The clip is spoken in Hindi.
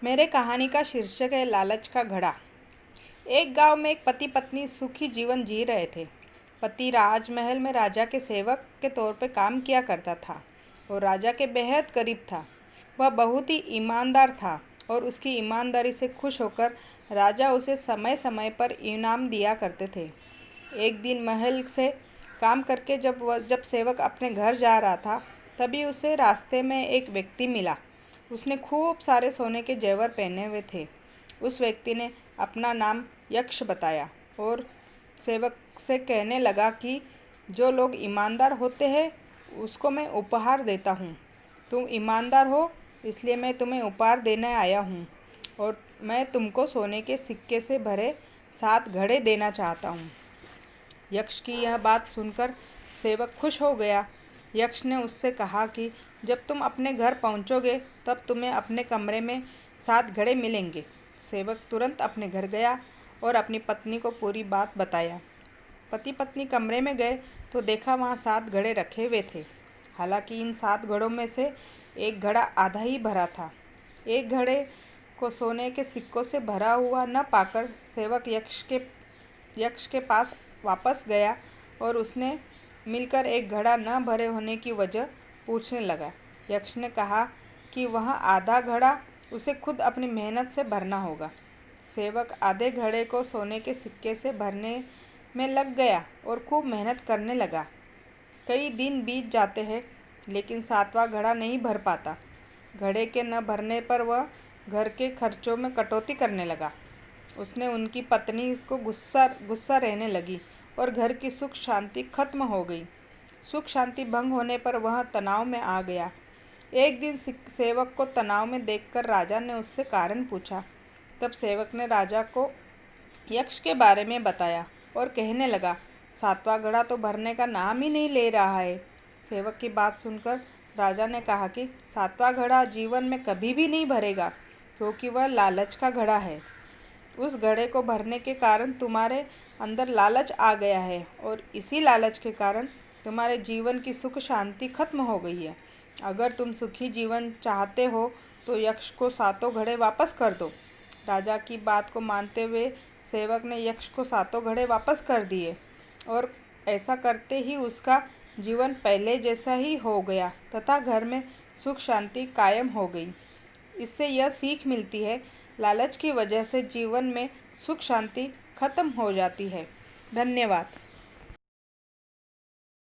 मेरे कहानी का शीर्षक है लालच का घड़ा। एक गांव में एक पति पत्नी सुखी जीवन जी रहे थे। पति राजमहल में राजा के सेवक के तौर पर काम किया करता था और राजा के बेहद करीब था। वह बहुत ही ईमानदार था और उसकी ईमानदारी से खुश होकर राजा उसे समय समय पर इनाम दिया करते थे। एक दिन महल से काम करके जब सेवक अपने घर जा रहा था, तभी उसे रास्ते में एक व्यक्ति मिला। उसने खूब सारे सोने के जेवर पहने हुए थे। उस व्यक्ति ने अपना नाम यक्ष बताया और सेवक से कहने लगा कि जो लोग ईमानदार होते हैं उसको मैं उपहार देता हूँ। तुम ईमानदार हो, इसलिए मैं तुम्हें उपहार देने आया हूँ और मैं तुमको सोने के सिक्के से भरे 7 घड़े देना चाहता हूँ। यक्ष की यह बात सुनकर सेवक खुश हो गया। यक्ष ने उससे कहा कि जब तुम अपने घर पहुंचोगे तब तुम्हें अपने कमरे में 7 घड़े मिलेंगे। सेवक तुरंत अपने घर गया और अपनी पत्नी को पूरी बात बताया। पति पत्नी कमरे में गए तो देखा वहाँ 7 घड़े रखे हुए थे। हालांकि इन 7 घड़ों में से एक घड़ा आधा ही भरा था। एक घड़े को सोने के सिक्कों से भरा हुआ न पाकर सेवक यक्ष के पास वापस गया और उसने मिलकर एक घड़ा न भरे होने की वजह पूछने लगा। यक्ष ने कहा कि वह आधा घड़ा उसे खुद अपनी मेहनत से भरना होगा। सेवक आधे घड़े को सोने के सिक्के से भरने में लग गया और खूब मेहनत करने लगा। कई दिन बीत जाते हैं लेकिन 7वां घड़ा नहीं भर पाता। घड़े के न भरने पर वह घर के खर्चों में कटौती करने लगा। उसने उनकी पत्नी को गुस्सा रहने लगी और घर की सुख शांति खत्म हो गई। सुख शांति भंग होने पर वह तनाव में आ गया। एक दिन सेवक को तनाव में देखकर राजा ने उससे कारण पूछा। तब सेवक ने राजा को यक्ष के बारे में बताया और कहने लगा, 7वां घड़ा तो भरने का नाम ही नहीं ले रहा है। सेवक की बात सुनकर राजा ने कहा कि 7वां घड़ा जीवन में कभी भी नहीं भरेगा, क्योंकि वह लालच का घड़ा है। उस घड़े को भरने के कारण तुम्हारे अंदर लालच आ गया है और इसी लालच के कारण तुम्हारे जीवन की सुख शांति खत्म हो गई है। अगर तुम सुखी जीवन चाहते हो तो यक्ष को 7 घड़े वापस कर दो। राजा की बात को मानते हुए सेवक ने यक्ष को 7 घड़े वापस कर दिए और ऐसा करते ही उसका जीवन पहले जैसा ही हो गया तथा घर में सुख शांति कायम हो गई। इससे यह सीख मिलती है, लालच की वजह से जीवन में सुख शांति खत्म हो जाती है। धन्यवाद।